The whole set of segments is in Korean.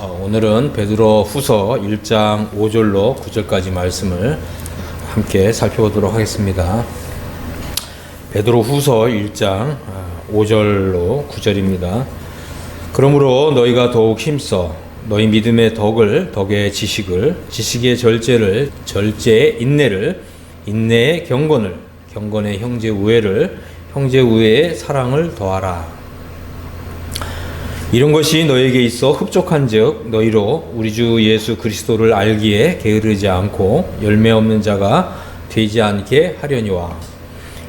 오늘은 베드로 후서 1장 5절로 9절까지 말씀을 함께 살펴보도록 하겠습니다. 베드로 후서 1장 5절로 9절입니다. 그러므로 너희가 더욱 힘써 너희 믿음의 덕의 지식을, 지식의 절제를, 절제의 인내를, 인내의 경건을, 경건의 형제 우애를, 형제 우애의 사랑을 더하라. 이런 것이 너에게 있어 흡족한즉 너희로 우리 주 예수 그리스도를 알기에 게으르지 않고 열매 없는 자가 되지 않게 하려니와.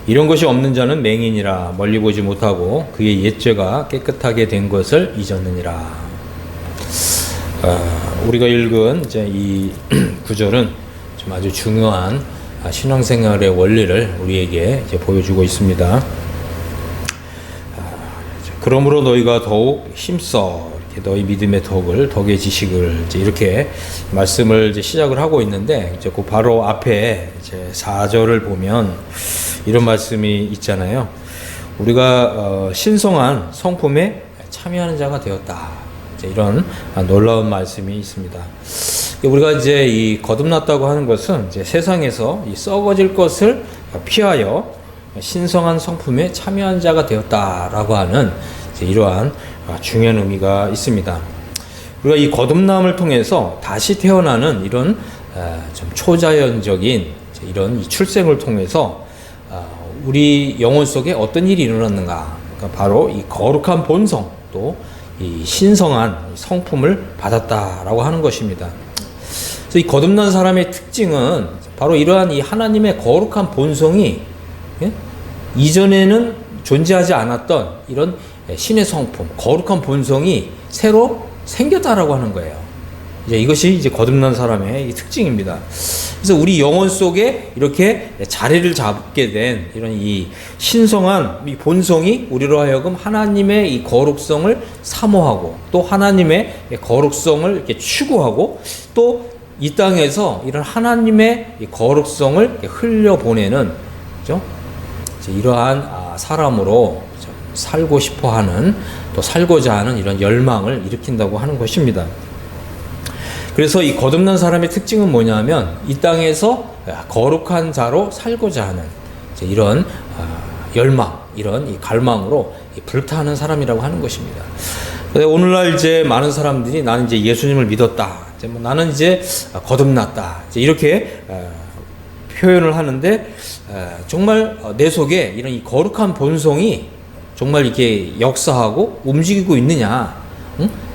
이런 것이 없는 자는 맹인이라 멀리 보지 못하고 그의 옛죄가 깨끗하게 된 것을 잊었느니라. 우리가 읽은 이제 이 구절은 좀 아주 중요한 신앙생활의 원리를 우리에게 이제 보여주고 있습니다. 그러므로 너희가 더욱 힘써 이렇게 너희 믿음의 덕의 지식을 이렇게 말씀을 이제 시작을 하고 있는데, 이제 그 바로 앞에 이제 4절을 보면 이런 말씀이 있잖아요. 우리가 신성한 성품에 참여하는 자가 되었다. 이제 이런 놀라운 말씀이 있습니다. 우리가 이제 이 거듭났다고 하는 것은 이제 세상에서 이 썩어질 것을 피하여 신성한 성품에 참여한 자가 되었다라고 하는 이러한 중요한 의미가 있습니다. 우리가 이 거듭남을 통해서 다시 태어나는 이런 좀 초자연적인 이런 출생을 통해서 우리 영혼 속에 어떤 일이 일어났는가? 그러니까 바로 이 거룩한 본성, 또 이 신성한 성품을 받았다라고 하는 것입니다. 그래서 이 거듭난 사람의 특징은 바로 이러한 이 하나님의 거룩한 본성이 이전에는 존재하지 않았던 이런 신의 성품, 거룩한 본성이 새로 생겼다라고 하는 거예요. 이제 이것이 이제 거듭난 사람의 이 특징입니다. 그래서 우리 영혼 속에 이렇게 자리를 잡게 된 이런 이 신성한 이 본성이 우리로 하여금 하나님의 이 거룩성을 사모하고, 또 하나님의 거룩성을 이렇게 추구하고, 또 이 땅에서 이런 하나님의 이 거룩성을 흘려보내는, 그죠? 이러한 사람으로 살고 싶어 하는, 또 살고자 하는 이런 열망을 일으킨다고 하는 것입니다. 그래서 이 거듭난 사람의 특징은 뭐냐면 이 땅에서 거룩한 자로 살고자 하는 이런 열망, 이런 이 갈망으로 불타는 사람이라고 하는 것입니다. 오늘날 이제 많은 사람들이 나는 이제 예수님을 믿었다, 나는 이제 거듭났다, 이렇게 표현을 하는데, 정말 내 속에 이런 이 거룩한 본성이 정말 이렇게 역사하고 움직이고 있느냐,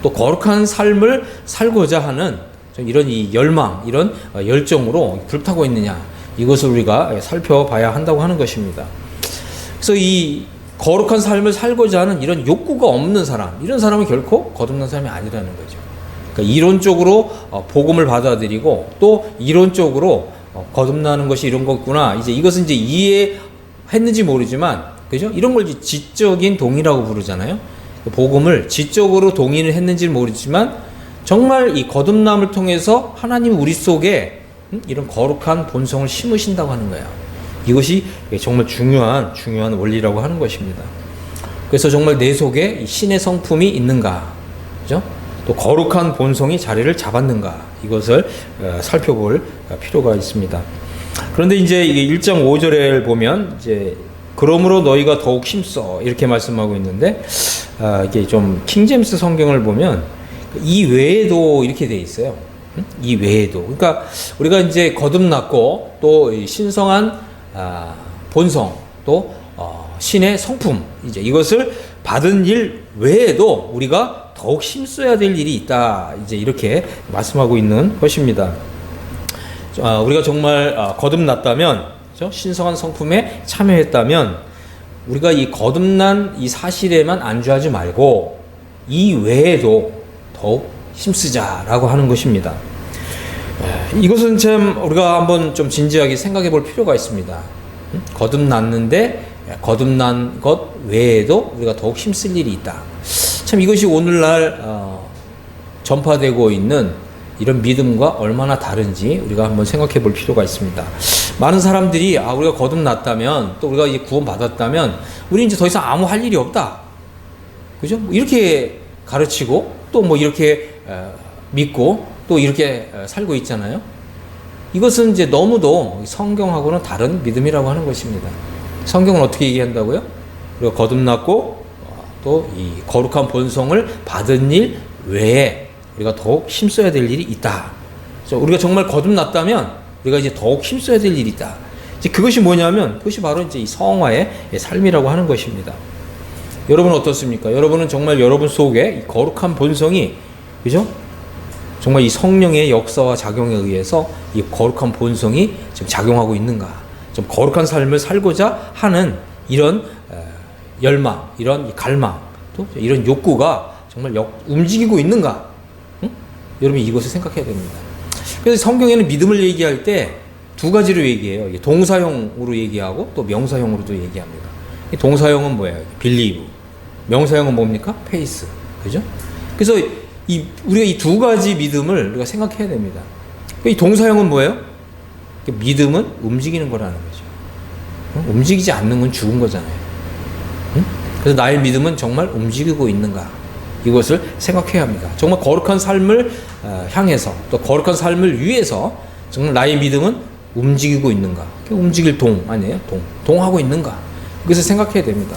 또 거룩한 삶을 살고자 하는 이런 이 열망, 이런 열정으로 불타고 있느냐, 이것을 우리가 살펴봐야 한다고 하는 것입니다. 그래서 이 거룩한 삶을 살고자 하는 이런 욕구가 없는 사람, 이런 사람은 결코 거듭난 사람이 아니라는 거죠. 그러니까 이론적으로 복음을 받아들이고, 또 이론적으로 거듭나는 것이 이런 거구나, 이제 이것은 이제 이해했는지 모르지만, 그죠? 이런 걸 지적인 동의라고 부르잖아요. 복음을 지적으로 동의를 했는지는 모르지만, 정말 이 거듭남을 통해서 하나님 우리 속에 이런 거룩한 본성을 심으신다고 하는 거예요. 이것이 정말 중요한 원리라고 하는 것입니다. 그래서 정말 내 속에 신의 성품이 있는가, 그죠? 또 거룩한 본성이 자리를 잡았는가, 이것을 살펴볼 필요가 있습니다. 그런데 이제 1장 5절에 보면 이제 그러므로 너희가 더욱 힘써 이렇게 말씀하고 있는데, 이게 좀 킹제임스 성경을 보면 이 외에도 이렇게 돼 있어요. 이 외에도. 그러니까 우리가 이제 거듭났고, 또 신성한 본성, 또 신의 성품, 이제 이것을 받은 일 외에도 우리가 더욱 힘써야 될 일이 있다, 이제 이렇게 말씀하고 있는 것입니다. 우리가 정말 거듭났다면, 그렇죠? 신성한 성품에 참여했다면, 우리가 이 거듭난 이 사실에만 안주하지 말고 이 외에도 더욱 힘쓰자라고 하는 것입니다. 이것은 참 우리가 한번 좀 진지하게 생각해 볼 필요가 있습니다. 거듭났는데 거듭난 것 외에도 우리가 더욱 힘쓸 일이 있다. 참 이것이 오늘날 전파되고 있는 이런 믿음과 얼마나 다른지 우리가 한번 생각해 볼 필요가 있습니다. 많은 사람들이 우리가 거듭났다면, 또 우리가 이제 구원받았다면 우리 이제 더 이상 아무 할 일이 없다, 그죠? 이렇게 가르치고, 또 뭐 이렇게 믿고 또 이렇게 살고 있잖아요. 이것은 이제 너무도 성경하고는 다른 믿음이라고 하는 것입니다. 성경은 어떻게 얘기한다고요? 우리가 거듭났고 또 이 거룩한 본성을 받은 일 외에 우리가 더욱 힘써야 될 일이 있다. 그래서 우리가 정말 거듭났다면 우리가 이제 더욱 힘써야 될 일이 있다. 이제 그것이 뭐냐면 그것이 바로 이제 이 성화의 삶이라고 하는 것입니다. 여러분 어떻습니까? 여러분은 정말 여러분 속에 이 거룩한 본성이 그죠? 정말 이 성령의 역사와 작용에 의해서 이 거룩한 본성이 지금 작용하고 있는가? 좀 거룩한 삶을 살고자 하는 이런 열망, 이런 갈망, 또 이런 욕구가 정말 움직이고 있는가? 응? 여러분이 이것을 생각해야 됩니다. 그래서 성경에는 믿음을 얘기할 때 두 가지로 얘기해요. 동사형으로 얘기하고 또 명사형으로도 얘기합니다. 동사형은 뭐예요? believe. 명사형은 뭡니까? faith. 그죠? 그래서 우리가 이 두 가지 믿음을 우리가 생각해야 됩니다. 이 동사형은 뭐예요? 믿음은 움직이는 거라는 거죠. 움직이지 않는 건 죽은 거잖아요. 그래서 나의 믿음은 정말 움직이고 있는가? 이것을 생각해야 합니다. 정말 거룩한 삶을 향해서 또 거룩한 삶을 위해서 정말 나의 믿음은 움직이고 있는가? 움직일 동 아니에요? 동하고 있는가? 이것을 생각해야 됩니다.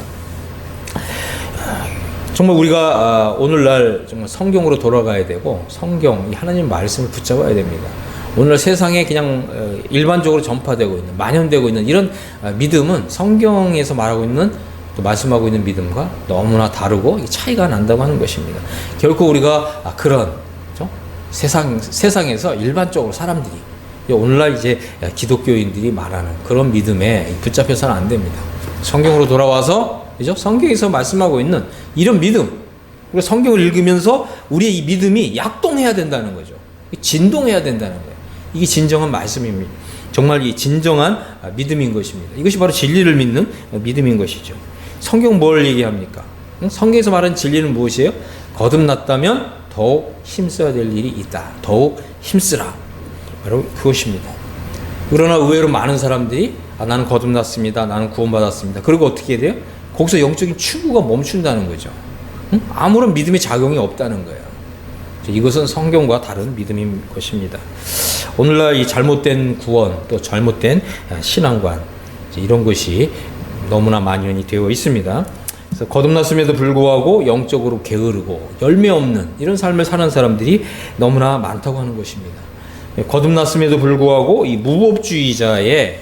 정말 우리가 오늘날 정말 성경으로 돌아가야 되고 성경, 하나님 말씀을 붙잡아야 됩니다. 오늘날 세상에 그냥 일반적으로 전파되고 있는, 만연되고 있는 이런 믿음은 성경에서 말하고 있는 또 말씀하고 있는 믿음과 너무나 다르고 차이가 난다고 하는 것입니다. 결코 우리가 그런 세상에서 일반적으로 사람들이 오늘날 이제 기독교인들이 말하는 그런 믿음에 붙잡혀서는 안 됩니다. 성경으로 돌아와서 그죠? 성경에서 말씀하고 있는 이런 믿음, 그리고 성경을 읽으면서 우리의 이 믿음이 약동해야 된다는 거죠. 진동해야 된다는 거예요. 이게 진정한 말씀입니다. 정말 이 진정한 믿음인 것입니다. 이것이 바로 진리를 믿는 믿음인 것이죠. 성경 뭘 얘기합니까? 성경에서 말하는 진리는 무엇이에요? 거듭났다면 더욱 힘써야 될 일이 있다. 더욱 힘쓰라. 바로 그것입니다. 그러나 의외로 많은 사람들이 나는 거듭났습니다. 나는 구원받았습니다. 그리고 어떻게 돼요? 거기서 영적인 추구가 멈춘다는 거죠. 아무런 믿음의 작용이 없다는 거예요. 이것은 성경과 다른 믿음인 것입니다. 오늘날 이 잘못된 구원 또 잘못된 신앙관 이런 것이 너무나 만연이 되어 있습니다. 그래서 거듭났음에도 불구하고 영적으로 게으르고 열매 없는 이런 삶을 사는 사람들이 너무나 많다고 하는 것입니다. 거듭났음에도 불구하고 이 무법주의자의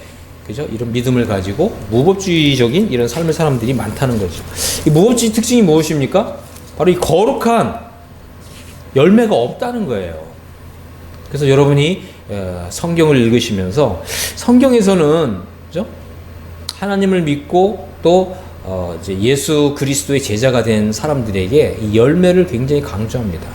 그죠? 이런 믿음을 가지고 무법주의적인 이런 삶을 사람들이 많다는 거죠. 이 무법주의 특징이 무엇입니까? 바로 이 거룩한 열매가 없다는 거예요. 그래서 여러분이 성경을 읽으시면서 성경에서는 그죠? 하나님을 믿고 또 이제 예수 그리스도의 제자가 된 사람들에게 이 열매를 굉장히 강조합니다.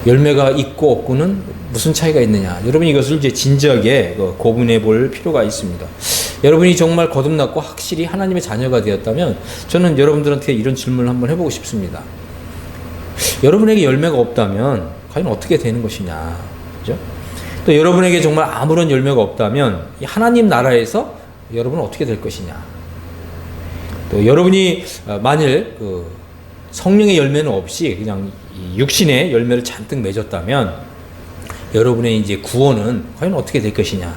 열매가 있고 없고는 무슨 차이가 있느냐? 여러분 이것을 이제 진지하게 고민해 볼 필요가 있습니다. 여러분이 정말 거듭났고 확실히 하나님의 자녀가 되었다면 저는 여러분들한테 이런 질문을 한번 해보고 싶습니다. 여러분에게 열매가 없다면 과연 어떻게 되는 것이냐? 그죠? 또 여러분에게 정말 아무런 열매가 없다면 이 하나님 나라에서 여러분은 어떻게 될 것이냐? 또 여러분이 만일 성령의 열매는 없이 그냥 육신의 열매를 잔뜩 맺었다면 여러분의 이제 구원은 과연 어떻게 될 것이냐?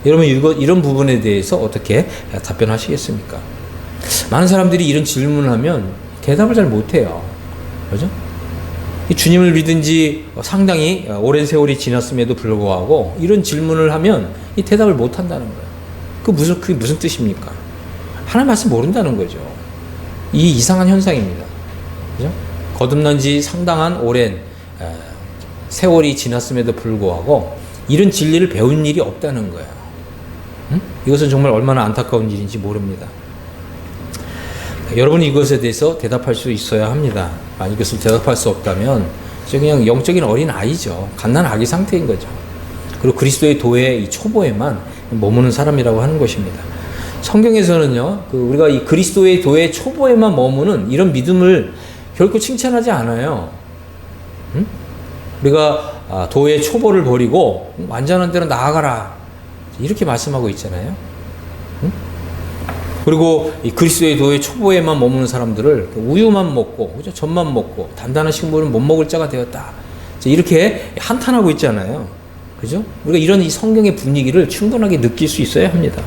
여러분 이런 부분에 대해서 어떻게 답변하시겠습니까? 많은 사람들이 이런 질문을 하면 대답을 잘 못해요. 그죠? 주님을 믿은 지 상당히 오랜 세월이 지났음에도 불구하고 이런 질문을 하면 이 대답을 못 한다는 거예요. 그게 무슨 뜻입니까? 하나님 말씀 모른다는 거죠. 이 이상한 현상입니다. 그죠? 거듭난 지 상당한 오랜 세월이 지났음에도 불구하고 이런 진리를 배운 일이 없다는 거예요. 이것은 정말 얼마나 안타까운 일인지 모릅니다. 여러분이 이것에 대해서 대답할 수 있어야 합니다. 만약 이것을 대답할 수 없다면 그냥 영적인 어린 아이죠. 갓난 아기 상태인 거죠. 그리고 그리스도의 도의 이 초보에만 머무는 사람이라고 하는 것입니다. 성경에서는요, 우리가 이 그리스도의 도의 초보에만 머무는 이런 믿음을 결코 칭찬하지 않아요. 우리가 도의 초보를 버리고 완전한 데로 나아가라 이렇게 말씀하고 있잖아요. 그리고 이 그리스도의 도의 초보에만 머무는 사람들을 우유만 먹고 그죠? 젖만 먹고 단단한 식물은 못 먹을 자가 되었다. 이렇게 한탄하고 있잖아요. 그죠? 우리가 이런 이 성경의 분위기를 충분하게 느낄 수 있어야 합니다.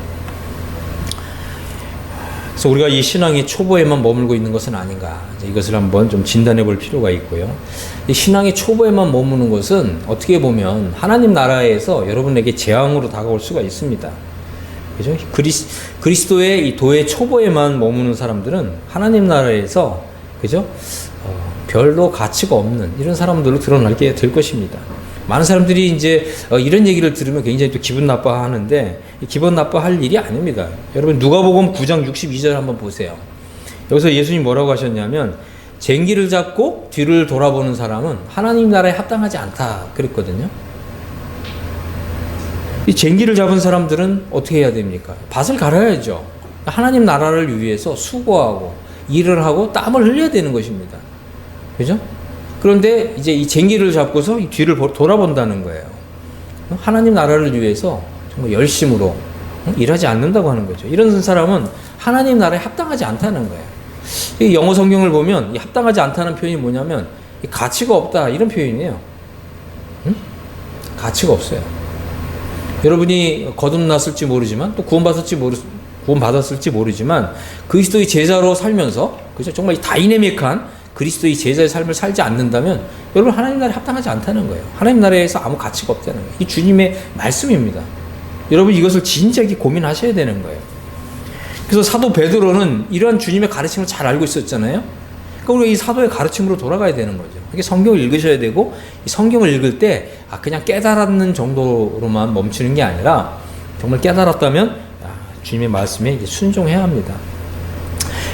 그래서 우리가 이 신앙의 초보에만 머물고 있는 것은 아닌가. 이것을 한번 좀 진단해 볼 필요가 있고요. 이 신앙의 초보에만 머무는 것은 어떻게 보면 하나님 나라에서 여러분에게 재앙으로 다가올 수가 있습니다. 그죠? 그리스도의 이 도의 초보에만 머무는 사람들은 하나님 나라에서, 그죠? 별로 가치가 없는 이런 사람들로 드러나게 될 것입니다. 많은 사람들이 이제 이런 얘기를 들으면 굉장히 또 기분 나빠하는데, 기분 나빠할 일이 아닙니다. 여러분 누가복음 9장 62절 한번 보세요. 여기서 예수님 뭐라고 하셨냐면, 쟁기를 잡고 뒤를 돌아보는 사람은 하나님 나라에 합당하지 않다 그랬거든요. 이 쟁기를 잡은 사람들은 어떻게 해야 됩니까? 밭을 갈아야죠. 하나님 나라를 위해서 수고하고 일을 하고 땀을 흘려야 되는 것입니다. 그죠? 그런데 이제 이 쟁기를 잡고서 이 뒤를 돌아본다는 거예요. 하나님 나라를 위해서 정말 열심으로 일하지 않는다고 하는 거죠. 이런 사람은 하나님 나라에 합당하지 않다는 거예요. 이 영어 성경을 보면 이 합당하지 않다는 표현이 뭐냐면 이 가치가 없다 이런 표현이에요. 응? 가치가 없어요. 여러분이 거듭났을지 모르지만 또 구원받았을지 모르지만 그리스도의 제자로 살면서, 그죠? 정말 다이내믹한 그리스도의 제자의 삶을 살지 않는다면 여러분 하나님 나라에 합당하지 않다는 거예요. 하나님 나라에서 아무 가치가 없다는 거예요. 이 주님의 말씀입니다. 여러분 이것을 진지하게 고민하셔야 되는 거예요. 그래서 사도 베드로는 이러한 주님의 가르침을 잘 알고 있었잖아요. 그러니까 우리가 이 사도의 가르침으로 돌아가야 되는 거죠. 이게 성경을 읽으셔야 되고, 이 성경을 읽을 때 그냥 깨달았는 정도로만 멈추는 게 아니라 정말 깨달았다면 주님의 말씀에 순종해야 합니다.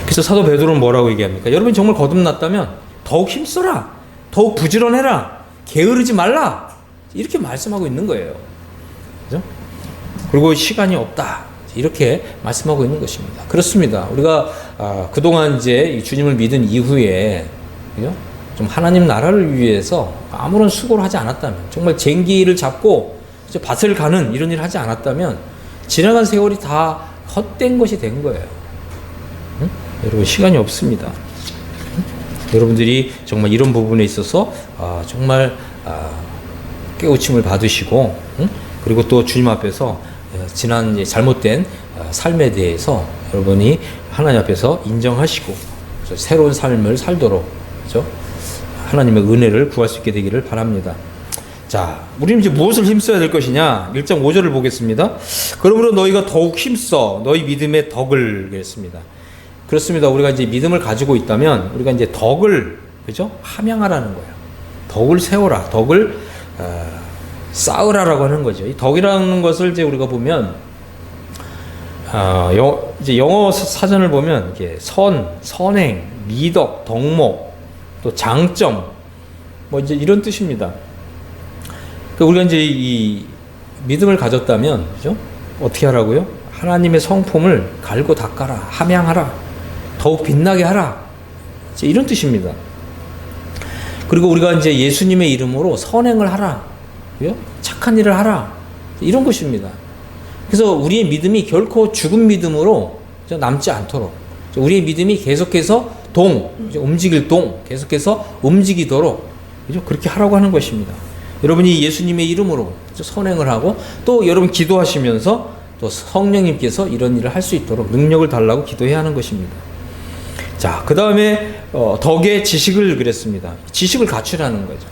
그래서 사도 베드로는 뭐라고 얘기합니까? 여러분이 정말 거듭났다면 더욱 힘써라, 더욱 부지런해라, 게으르지 말라, 이렇게 말씀하고 있는 거예요. 그죠? 그리고 시간이 없다, 이렇게 말씀하고 있는 것입니다. 그렇습니다. 우리가 그동안 이제 이 주님을 믿은 이후에, 그죠? 좀 하나님 나라를 위해서 아무런 수고를 하지 않았다면, 정말 쟁기를 잡고 밭을 가는 이런 일을 하지 않았다면 지나간 세월이 다 헛된 것이 된 거예요. 응? 여러분 시간이 없습니다. 응? 여러분들이 정말 이런 부분에 있어서 정말 깨우침을 받으시고, 응? 그리고 또 주님 앞에서 지난 잘못된 삶에 대해서 여러분이 하나님 앞에서 인정하시고 새로운 삶을 살도록, 그렇죠? 하나님의 은혜를 구할 수 있게 되기를 바랍니다. 자, 우리는 이제 무엇을 힘써야 될 것이냐? 1장 5절을 보겠습니다. 그러므로 너희가 더욱 힘써 너희 믿음의 덕을 그랬습니다. 그렇습니다. 우리가 이제 믿음을 가지고 있다면 우리가 이제 덕을, 그죠? 함양하라는 거예요. 덕을 세워라, 덕을 쌓으라라고 하는 거죠. 이 덕이라는 것을 이제 우리가 보면 이제 영어 사전을 보면 이게 선행, 미덕, 덕목, 또 장점, 뭐 이제 이런 뜻입니다. 그러니까 우리가 이제 이 믿음을 가졌다면, 그죠? 어떻게 하라고요? 하나님의 성품을 갈고 닦아라, 함양하라, 더욱 빛나게 하라, 이제 이런 뜻입니다. 그리고 우리가 이제 예수님의 이름으로 선행을 하라, 그죠? 착한 일을 하라, 이런 것입니다. 그래서 우리의 믿음이 결코 죽은 믿음으로 남지 않도록, 우리의 믿음이 계속해서 움직일 계속해서 움직이도록, 그죠? 그렇게 하라고 하는 것입니다. 여러분이 예수님의 이름으로 선행을 하고, 또 여러분 기도하시면서 또 성령님께서 이런 일을 할 수 있도록 능력을 달라고 기도해야 하는 것입니다. 자, 그 다음에 덕의 지식을 그랬습니다. 지식을 갖추라는 거죠.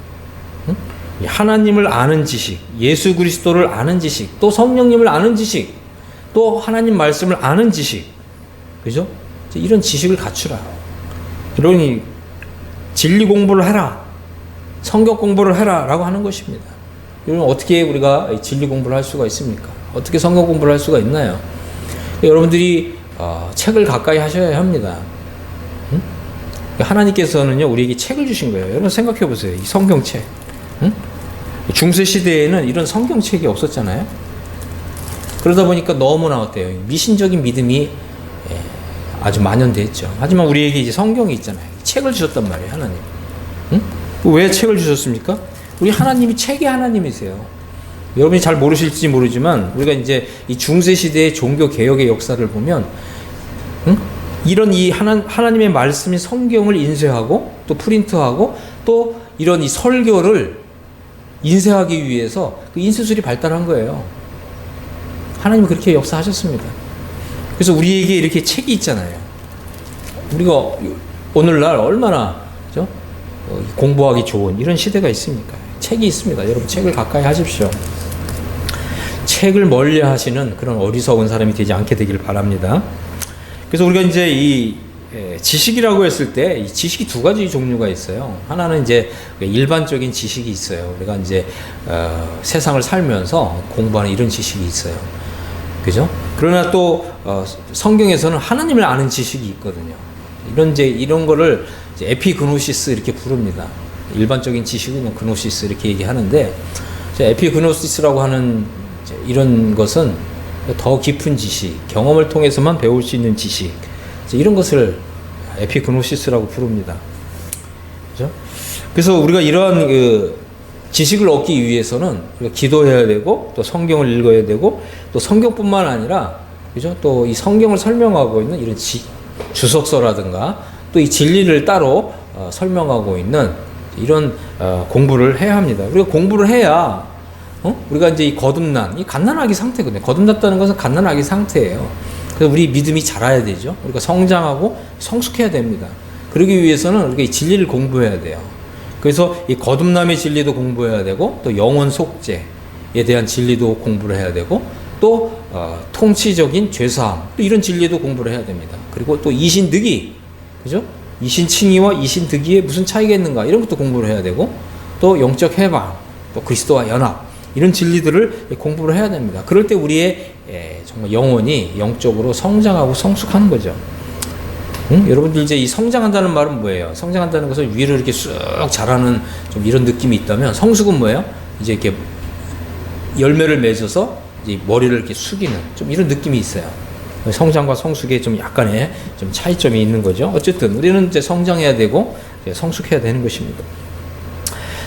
응? 하나님을 아는 지식, 예수 그리스도를 아는 지식, 또 성령님을 아는 지식, 또 하나님 말씀을 아는 지식, 그죠? 이런 지식을 갖추라. 여러분이 진리 공부를 해라, 성경 공부를 해라 라고 하는 것입니다. 여러분 어떻게 우리가 진리 공부를 할 수가 있습니까? 어떻게 성경 공부를 할 수가 있나요? 여러분들이 책을 가까이 하셔야 합니다. 응? 하나님께서는요 우리에게 책을 주신 거예요. 여러분 생각해 보세요. 이 성경책. 응? 중세 시대에는 이런 성경책이 없었잖아요. 그러다 보니까 너무나 어때요? 미신적인 믿음이 아주 만연됐죠. 하지만 우리에게 이제 성경이 있잖아요. 책을 주셨단 말이에요, 하나님. 응? 왜 책을 주셨습니까? 우리 하나님이 책의 하나님이세요. 여러분이 잘 모르실지 모르지만 우리가 이제 이 중세 시대의 종교 개혁의 역사를 보면, 응? 이런 이 하나님의 말씀인 성경을 인쇄하고 또 프린트하고 또 이런 이 설교를 인쇄하기 위해서 그 인쇄술이 발달한 거예요. 하나님은 그렇게 역사하셨습니다. 그래서 우리에게 이렇게 책이 있잖아요. 우리가 오늘날 얼마나 그죠? 공부하기 좋은 이런 시대가 있습니까? 책이 있습니다. 여러분 책을 가까이 하십시오. 책을 멀리 하시는 그런 어리석은 사람이 되지 않게 되길 바랍니다. 그래서 우리가 이제 이 지식이라고 했을 때 이 지식이 두 가지 종류가 있어요. 하나는 이제 일반적인 지식이 있어요. 우리가 이제 세상을 살면서 공부하는 이런 지식이 있어요. 그죠? 그러나 또 성경에서는 하나님을 아는 지식이 있거든요. 이런 거를 이제 에피그노시스 이렇게 부릅니다. 일반적인 지식은 그노시스 이렇게 얘기하는데, 에피그노시스라고 하는 이런 것은 더 깊은 지식, 경험을 통해서만 배울 수 있는 지식, 이런 것을 에피그노시스라고 부릅니다. 그죠? 그래서 우리가 이러한 지식을 얻기 위해서는 우리가 기도해야 되고, 또 성경을 읽어야 되고, 또 성경뿐만 아니라, 그죠? 또 이 성경을 설명하고 있는 이런 주석서라든가, 또 이 진리를 따로 설명하고 있는 이런 공부를 해야 합니다. 우리가 공부를 해야 우리가 이제 이 거듭난, 이 갓난아기 상태거든요. 거듭났다는 것은 갓난아기 상태예요. 그래서 우리 믿음이 자라야 되죠. 우리가 성장하고 성숙해야 됩니다. 그러기 위해서는 우리가 이 진리를 공부해야 돼요. 그래서 이 거듭남의 진리도 공부해야 되고, 또 영원 속죄에 대한 진리도 공부를 해야 되고, 또 통치적인 죄사함, 또 이런 진리도 공부를 해야 됩니다. 그리고 또 이신득이, 그죠? 이신칭의와 이신득의에 무슨 차이가 있는가, 이런 것도 공부를 해야 되고, 또 영적 해방, 또 그리스도와 연합, 이런 진리들을 공부를 해야 됩니다. 그럴 때 우리의 정말 영혼이 영적으로 성장하고 성숙하는 거죠. 여러분들 이제 이 성장한다는 말은 뭐예요? 성장한다는 것은 위로 이렇게 쑥 자라는 좀 이런 느낌이 있다면, 성숙은 뭐예요? 이제 이렇게 열매를 맺어서 이제 머리를 이렇게 숙이는 좀 이런 느낌이 있어요. 성장과 성숙에 좀 약간의 좀 차이점이 있는 거죠. 어쨌든 우리는 이제 성장해야 되고 성숙해야 되는 것입니다.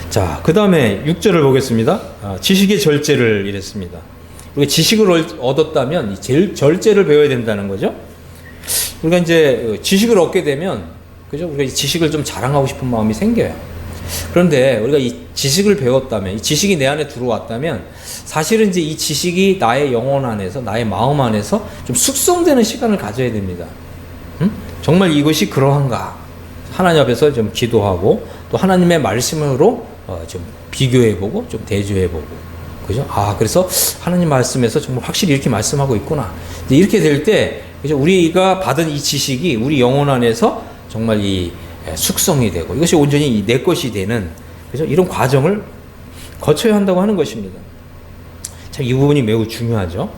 자, 그 다음에 6절을 보겠습니다. 지식의 절제를 이랬습니다. 우리가 지식을 얻었다면 이 절제를 배워야 된다는 거죠. 우리가 이제 지식을 얻게 되면, 그죠? 우리가 이 지식을 좀 자랑하고 싶은 마음이 생겨요. 그런데 우리가 이 지식을 배웠다면, 이 지식이 내 안에 들어왔다면, 사실은 이제 이 지식이 나의 영혼 안에서, 나의 마음 안에서 좀 숙성되는 시간을 가져야 됩니다. 정말 이것이 그러한가? 하나님 앞에서 좀 기도하고, 또 하나님의 말씀으로 좀 비교해보고, 좀 대조해보고, 그죠? 그래서 하나님 말씀에서 정말 확실히 이렇게 말씀하고 있구나. 이렇게 될 때, 그죠? 우리가 받은 이 지식이 우리 영혼 안에서 정말 이 숙성이 되고, 이것이 온전히 내 것이 되는, 그죠? 이런 과정을 거쳐야 한다고 하는 것입니다. 참, 이 부분이 매우 중요하죠.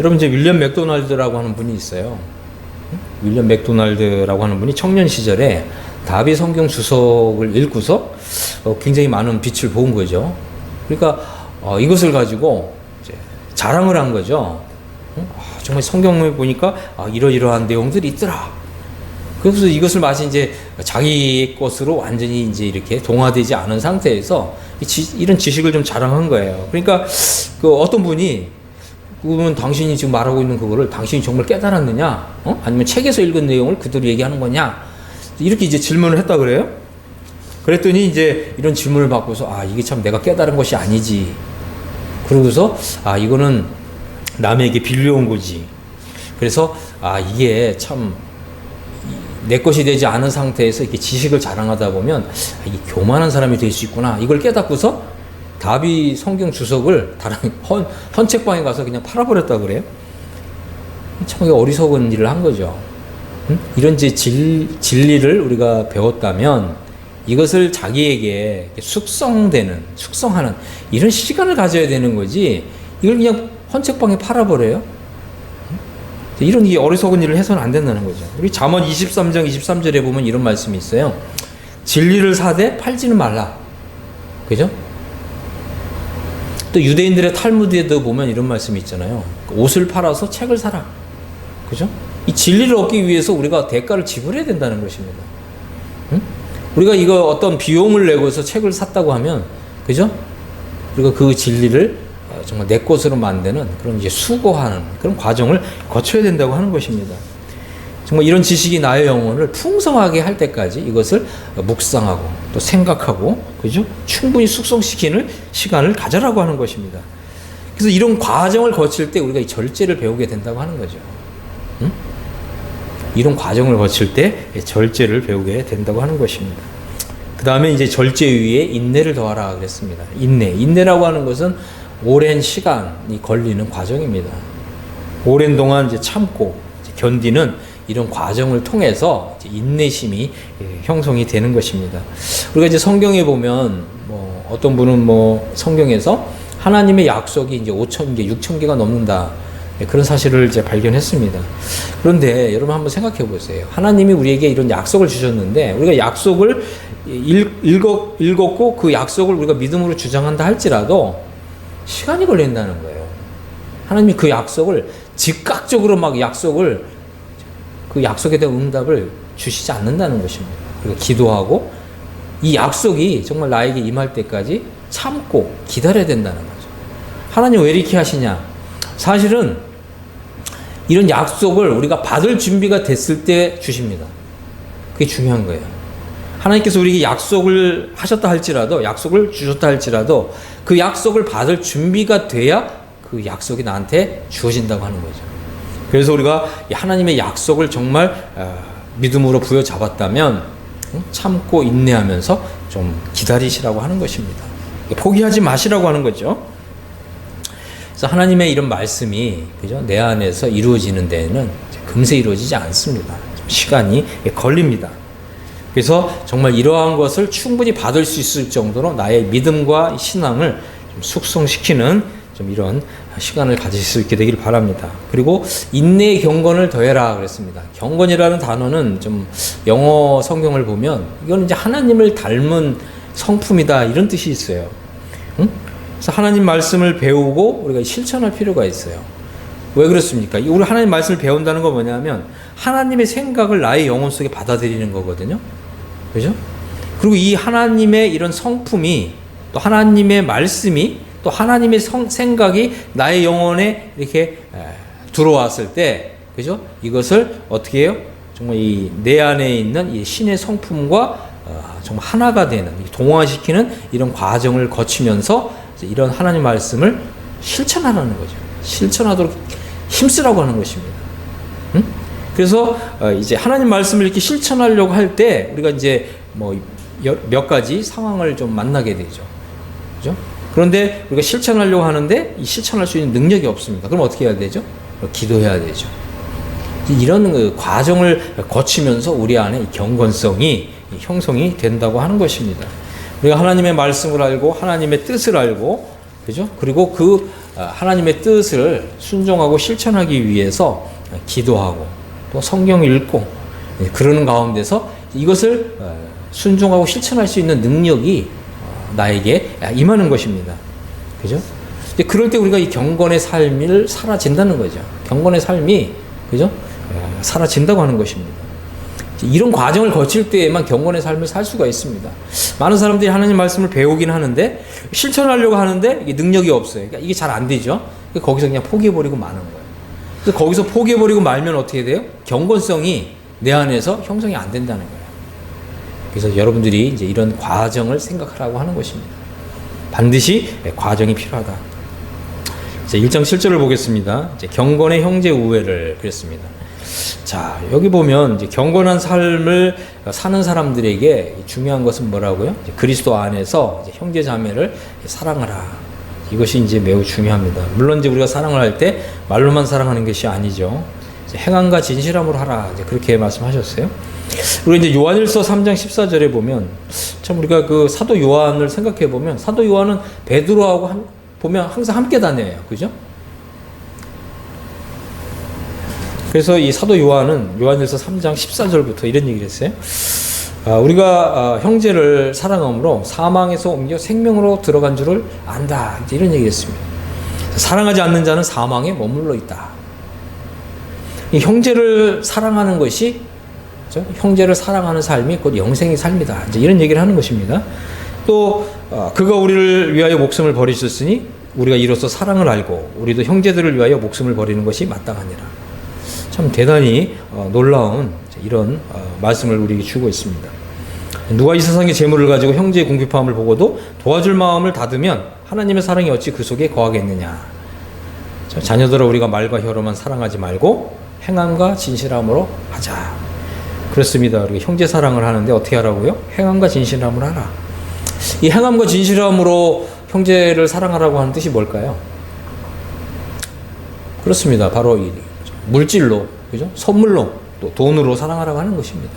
여러분, 이제 윌리엄 맥도날드라고 하는 분이 있어요. 윌리엄 맥도날드라고 하는 분이 청년 시절에 다비 성경 주석을 읽고서 굉장히 많은 빛을 본 거죠. 그러니까 이것을 가지고 이제 자랑을 한 거죠. 정말 성경을 보니까 이러이러한 내용들이 있더라. 그래서 이것을 마치 이제 자기 것으로 완전히 이제 이렇게 동화되지 않은 상태에서 이런 지식을 좀 자랑한 거예요. 그러니까 그 어떤 분이, 그러면 당신이 지금 말하고 있는 그거를 당신이 정말 깨달았느냐? 아니면 책에서 읽은 내용을 그대로 얘기하는 거냐? 이렇게 이제 질문을 했다 그래요. 그랬더니 이제 이런 질문을 받고서 이게 참 내가 깨달은 것이 아니지. 그러고서 이거는 남에게 빌려온 거지. 그래서 이게 참 내 것이 되지 않은 상태에서 이렇게 지식을 자랑하다 보면 이게 교만한 사람이 될 수 있구나. 이걸 깨닫고서 다비 성경 주석을 다른 헌책방에 가서 그냥 팔아버렸다 그래요. 참 어리석은 일을 한 거죠. 이런 이제 진리를 우리가 배웠다면 이것을 자기에게 숙성하는 이런 시간을 가져야 되는 거지, 이걸 그냥 헌책방에 팔아버려요. 이런 이 어리석은 일을 해서는 안 된다는 거죠. 우리 잠언 23장 23절에 보면 이런 말씀이 있어요. 진리를 사되 팔지는 말라. 그죠? 또 유대인들의 탈무드에도 보면 이런 말씀이 있잖아요. 옷을 팔아서 책을 사라. 그죠? 이 진리를 얻기 위해서 우리가 대가를 지불해야 된다는 것입니다. 우리가 이거 어떤 비용을 내고서 책을 샀다고 하면, 그죠? 우리가 그 진리를 정말 내 것으로 만드는 그런 이제 수고하는 그런 과정을 거쳐야 된다고 하는 것입니다. 정말 이런 지식이 나의 영혼을 풍성하게 할 때까지 이것을 묵상하고 또 생각하고, 그죠? 충분히 숙성시키는 시간을 가져라고 하는 것입니다. 그래서 이런 과정을 거칠 때 우리가 이 절제를 배우게 된다고 하는 거죠. 응? 이런 과정을 거칠 때 절제를 배우게 된다고 하는 것입니다. 그 다음에 이제 절제 위에 인내를 더하라 그랬습니다. 인내라고 하는 것은 오랜 시간이 걸리는 과정입니다. 오랜 동안 이제 참고 이제 견디는 이런 과정을 통해서 이제 인내심이 형성이 되는 것입니다. 우리가 이제 성경에 보면 뭐 어떤 분은 뭐 성경에서 하나님의 약속이 이제 5,000개, 6,000개가 넘는다. 그런 사실을 이제 발견했습니다. 그런데 여러분 한번 생각해 보세요. 하나님이 우리에게 이런 약속을 주셨는데 우리가 약속을 읽었고 그 약속을 우리가 믿음으로 주장한다 할지라도 시간이 걸린다는 거예요. 하나님이 그 약속을 즉각적으로 막 그 약속에 대한 응답을 주시지 않는다는 것입니다. 그리고 기도하고 이 약속이 정말 나에게 임할 때까지 참고 기다려야 된다는 거죠. 하나님 왜 이렇게 하시냐? 사실은 이런 약속을 우리가 받을 준비가 됐을 때 주십니다. 그게 중요한 거예요. 하나님께서 우리에게 약속을 하셨다 할지라도, 약속을 주셨다 할지라도 그 약속을 받을 준비가 돼야 그 약속이 나한테 주어진다고 하는 거죠. 그래서 우리가 하나님의 약속을 정말 믿음으로 부여잡았다면 참고 인내하면서 좀 기다리시라고 하는 것입니다. 포기하지 마시라고 하는 거죠. 그래서 하나님의 이런 말씀이 그죠? 내 안에서 이루어지는 데에는 금세 이루어지지 않습니다. 시간이 걸립니다. 그래서 정말 이러한 것을 충분히 받을 수 있을 정도로 나의 믿음과 신앙을 좀 숙성시키는 좀 이런 시간을 가질 수 있게 되길 바랍니다. 그리고 인내의 경건을 더해라 그랬습니다. 경건이라는 단어는 좀 영어 성경을 보면 이건 이제 하나님을 닮은 성품이다 이런 뜻이 있어요. 응? 그래서 하나님 말씀을 배우고 우리가 실천할 필요가 있어요. 왜 그렇습니까? 우리 하나님 말씀을 배운다는 건 뭐냐면 하나님의 생각을 나의 영혼 속에 받아들이는 거거든요. 그죠? 그리고 이 하나님의 이런 성품이 또 하나님의 말씀이 또 하나님의 생각이 나의 영혼에 이렇게 들어왔을 때, 그죠? 이것을 어떻게 해요? 정말 이 내 안에 있는 이 신의 성품과 정말 하나가 되는, 동화시키는 이런 과정을 거치면서 이런 하나님 말씀을 실천하라는 거죠. 실천하도록 힘쓰라고 하는 것입니다. 응? 그래서 이제 하나님 말씀을 이렇게 실천하려고 할 때 우리가 이제 뭐 몇 가지 상황을 좀 만나게 되죠. 그죠? 그런데 우리가 실천하려고 하는데 이 실천할 수 있는 능력이 없습니다. 그럼 어떻게 해야 되죠? 기도해야 되죠. 이런 그 과정을 거치면서 우리 안에 이 경건성이 형성이 된다고 하는 것입니다. 우리가 하나님의 말씀을 알고 하나님의 뜻을 알고, 그죠? 그리고 그 하나님의 뜻을 순종하고 실천하기 위해서 기도하고 또 성경 읽고 그러는 가운데서 이것을 순종하고 실천할 수 있는 능력이 나에게 임하는 것입니다. 그죠? 그럴 때 우리가 이 경건의 삶을 살아진다는 거죠. 경건의 삶이, 그죠? 사라진다고 하는 것입니다. 이런 과정을 거칠 때에만 경건의 삶을 살 수가 있습니다. 많은 사람들이 하나님 말씀을 배우긴 하는데 실천하려고 하는데 이게 능력이 없어요. 그러니까 이게 잘 안 되죠. 거기서 그냥 포기해버리고 마는 거예요. 그래서 거기서 포기해버리고 말면 어떻게 돼요? 경건성이 내 안에서 형성이 안 된다는 거예요. 그래서 여러분들이 이제 이런 과정을 생각하라고 하는 것입니다. 반드시 과정이 필요하다. 자, 1장 7절을 보겠습니다. 이제 경건의 형제 우애를 그랬습니다. 자, 여기 보면 이제 경건한 삶을 사는 사람들에게 중요한 것은 뭐라고요? 이제 그리스도 안에서 이제 형제 자매를 사랑하라. 이것이 이제 매우 중요합니다. 물론 이제 우리가 사랑을 할 때 말로만 사랑하는 것이 아니죠. 이제 행함과 진실함으로 하라. 이제 그렇게 말씀하셨어요. 그리고 이제 요한일서 3장 14절에 보면 참 우리가 그 사도 요한을 생각해 보면 사도 요한은 베드로하고 보면 항상 함께 다녀요. 그죠? 그래서 이 사도 요한은 요한일서 3장 14절부터 이런 얘기를 했어요. 우리가 형제를 사랑함으로 사망에서 옮겨 생명으로 들어간 줄을 안다. 이제 이런 얘기를 했습니다. 사랑하지 않는 자는 사망에 머물러 있다. 이 형제를 사랑하는 것이, 그렇죠? 형제를 사랑하는 삶이 곧 영생의 삶이다. 이제 이런 얘기를 하는 것입니다. 또 그가 우리를 위하여 목숨을 버리셨으니 우리가 이로써 사랑을 알고 우리도 형제들을 위하여 목숨을 버리는 것이 마땅하니라. 참 대단히 놀라운 이런 말씀을 우리에게 주고 있습니다. 누가 이 세상의 재물을 가지고 형제의 궁핍함을 보고도 도와줄 마음을 닫으면 하나님의 사랑이 어찌 그 속에 거하겠느냐. 자녀들아, 우리가 말과 혀로만 사랑하지 말고 행함과 진실함으로 하자. 그렇습니다. 우리가 형제 사랑을 하는데 어떻게 하라고요? 행함과 진실함으로 하라. 이 행함과 진실함으로 형제를 사랑하라고 하는 뜻이 뭘까요? 그렇습니다. 바로 이 물질로, 그죠? 선물로, 또 돈으로 사랑하라고 하는 것입니다.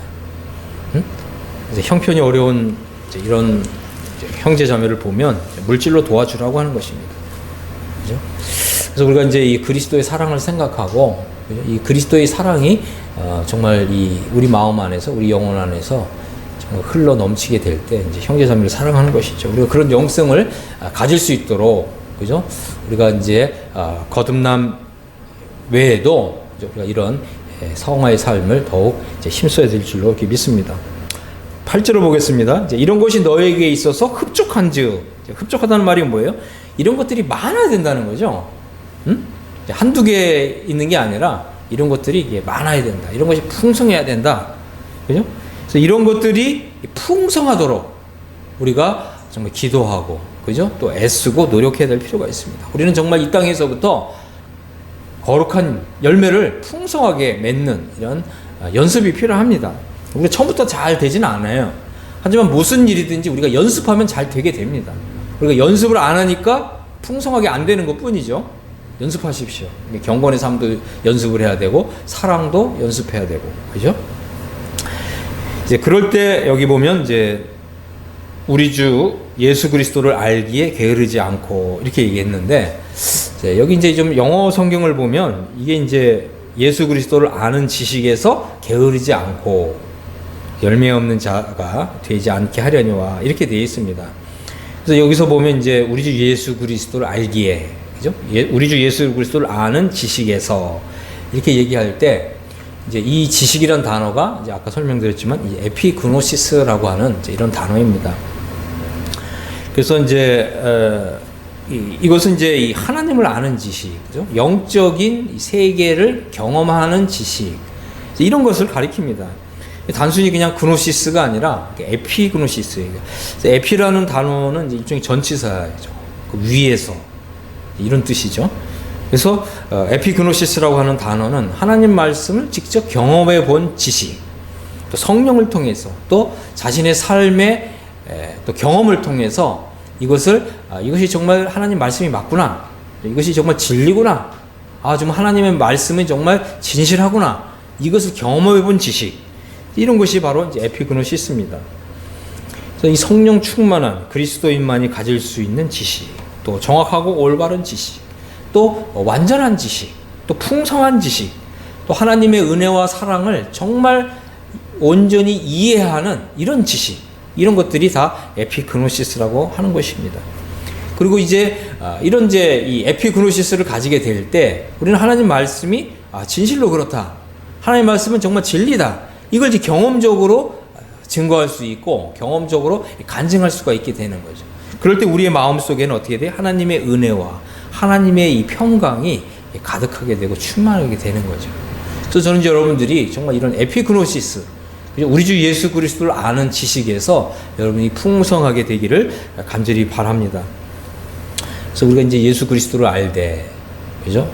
그래서 형편이 어려운 이런 형제 자매를 보면 물질로 도와주라고 하는 것입니다. 그죠? 그래서 우리가 이제 이 그리스도의 사랑을 생각하고, 그죠? 이 그리스도의 사랑이 정말 이 우리 마음 안에서, 우리 영혼 안에서 정말 흘러 넘치게 될 때 이제 형제 자매를 사랑하는 것이죠. 우리가 그런 영성을 가질 수 있도록, 그죠? 우리가 이제 거듭남 외에도 우리가 이런 성화의 삶을 더욱 이제 힘써야 될 줄로 이렇게 믿습니다. 8절을 보겠습니다. 이제 이런 것이 너에게 있어서 흡족한즉, 흡족하다는 말이 뭐예요? 이런 것들이 많아야 된다는 거죠. 한두 개 있는 게 아니라 이런 것들이 이게 많아야 된다. 이런 것이 풍성해야 된다. 그죠? 그래서 이런 것들이 풍성하도록 우리가 정말 기도하고, 그죠? 또 애쓰고 노력해야 될 필요가 있습니다. 우리는 정말 이 땅에서부터 거룩한 열매를 풍성하게 맺는 이런 연습이 필요합니다. 우리가 처음부터 잘 되지는 않아요. 하지만 무슨 일이든지 우리가 연습하면 잘 되게 됩니다. 우리가 연습을 안 하니까 풍성하게 안 되는 것 뿐이죠. 연습하십시오. 경건의 삶도 연습을 해야 되고, 사랑도 연습해야 되고, 그죠? 이제 그럴 때 여기 보면 이제 우리 주 예수 그리스도를 알기에 게으르지 않고 이렇게 얘기했는데, 여기 이제 좀 영어 성경을 보면 이게 이제 예수 그리스도를 아는 지식에서 게으르지 않고 열매 없는 자가 되지 않게 하려니와 이렇게 되어 있습니다. 그래서 여기서 보면 이제 우리 주 예수 그리스도를 알기에, 그죠? 우리 주 예수 그리스도를 아는 지식에서 이렇게 얘기할 때 이제 이 지식이란 단어가 이제 아까 설명드렸지만 이 에피그노시스라고 하는 이제 이런 단어입니다. 그래서 이제 이것은 이제 이 하나님을 아는 지식, 그죠? 영적인 세계를 경험하는 지식, 이런 것을 가리킵니다. 단순히 그냥 그노시스가 아니라 에피그노시스예요. 에피라는 단어는 이제 일종의 전치사죠. 그 위에서, 이런 뜻이죠. 그래서 에피그노시스라고 하는 단어는 하나님 말씀을 직접 경험해 본 지식, 또 성령을 통해서, 또 자신의 삶의 또 경험을 통해서 이것이 정말 하나님 말씀이 맞구나, 이것이 정말 진리구나, 정말 하나님의 말씀이 정말 진실하구나, 이것을 경험해 본 지식, 이런 것이 바로 이제 에피그노시스입니다. 그래서 이 성령 충만한 그리스도인만이 가질 수 있는 지식, 또 정확하고 올바른 지식, 또 완전한 지식, 또 풍성한 지식, 또 하나님의 은혜와 사랑을 정말 온전히 이해하는 이런 지식, 이런 것들이 다 에피그노시스라고 하는 것입니다. 그리고 이제 이런 이제 이 에피그노시스를 가지게 될 때 우리는 하나님 말씀이 진실로 그렇다, 하나님 말씀은 정말 진리다, 이걸 이제 경험적으로 증거할 수 있고 경험적으로 간증할 수가 있게 되는 거죠. 그럴 때 우리의 마음 속에는 어떻게 돼요? 하나님의 은혜와 하나님의 이 평강이 가득하게 되고 충만하게 되는 거죠. 그래서 저는 이제 여러분들이 정말 이런 에피그노시스, 우리 주 예수 그리스도를 아는 지식에서 여러분이 풍성하게 되기를 간절히 바랍니다. 그래서 우리가 이제 예수 그리스도를 알되, 그죠?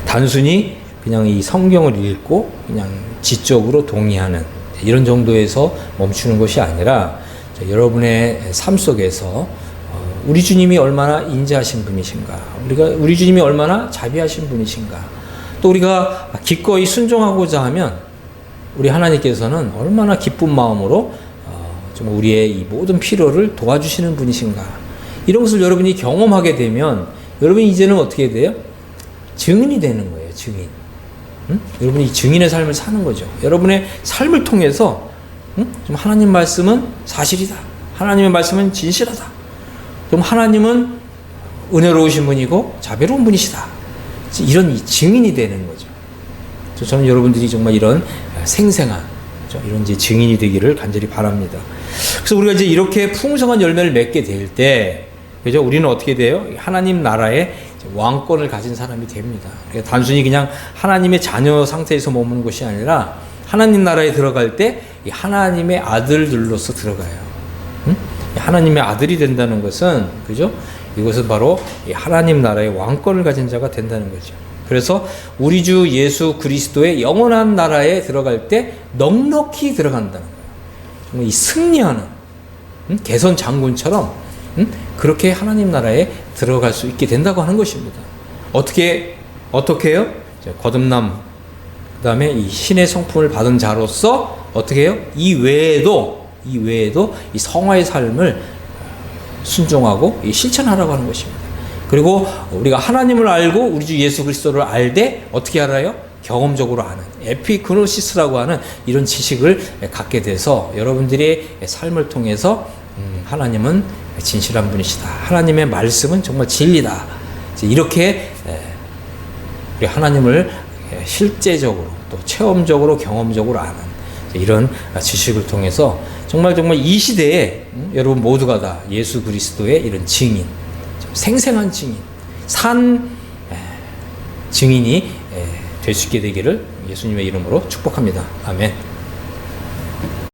단순히 그냥 이 성경을 읽고 그냥 지적으로 동의하는 이런 정도에서 멈추는 것이 아니라 여러분의 삶 속에서 우리 주님이 얼마나 인자하신 분이신가, 우리 주님이 얼마나 자비하신 분이신가, 또 우리가 기꺼이 순종하고자 하면 우리 하나님께서는 얼마나 기쁜 마음으로 정말 우리의 이 모든 필요를 도와주시는 분이신가, 이런 것을 여러분이 경험하게 되면 여러분이 이제는 어떻게 돼요? 증인이 되는 거예요. 증인. 여러분이 증인의 삶을 사는 거죠. 여러분의 삶을 통해서 좀 하나님 말씀은 사실이다, 하나님의 말씀은 진실하다, 좀 하나님은 은혜로우신 분이고 자비로운 분이시다, 이런 이 증인이 되는 거죠. 저는 여러분들이 정말 이런 생생한 이런 이제 증인이 되기를 간절히 바랍니다. 그래서 우리가 이제 이렇게 풍성한 열매를 맺게 될 때, 그죠? 우리는 어떻게 돼요? 하나님 나라의 왕권을 가진 사람이 됩니다. 단순히 그냥 하나님의 자녀 상태에서 머무는 것이 아니라 하나님 나라에 들어갈 때 이 하나님의 아들들로서 들어가요. 응? 하나님의 아들이 된다는 것은, 그죠? 이것은 바로 이 하나님 나라의 왕권을 가진 자가 된다는 거죠. 그래서 우리 주 예수 그리스도의 영원한 나라에 들어갈 때 넉넉히 들어간다는 거예요. 정말 이 승리하는 개선 장군처럼 그렇게 하나님 나라에 들어갈 수 있게 된다고 하는 것입니다. 어떻게요? 거듭남, 그 다음에 이 신의 성품을 받은 자로서 어떻게 해요? 이 외에도 이 성화의 삶을 순종하고 실천하라고 하는 것입니다. 그리고 우리가 하나님을 알고 우리 주 예수 그리스도를 알되 어떻게 알아요? 경험적으로 아는 에피그노시스라고 하는 이런 지식을 갖게 돼서 여러분들의 삶을 통해서 하나님은 진실한 분이시다. 하나님의 말씀은 정말 진리다. 이렇게 우리 하나님을 실제적으로 또 체험적으로 경험적으로 아는 이런 지식을 통해서 정말 이 시대에 여러분 모두가 다 예수 그리스도의 이런 증인, 생생한 증인, 산 증인이 될 수 있게 되기를 예수님의 이름으로 축복합니다. 아멘.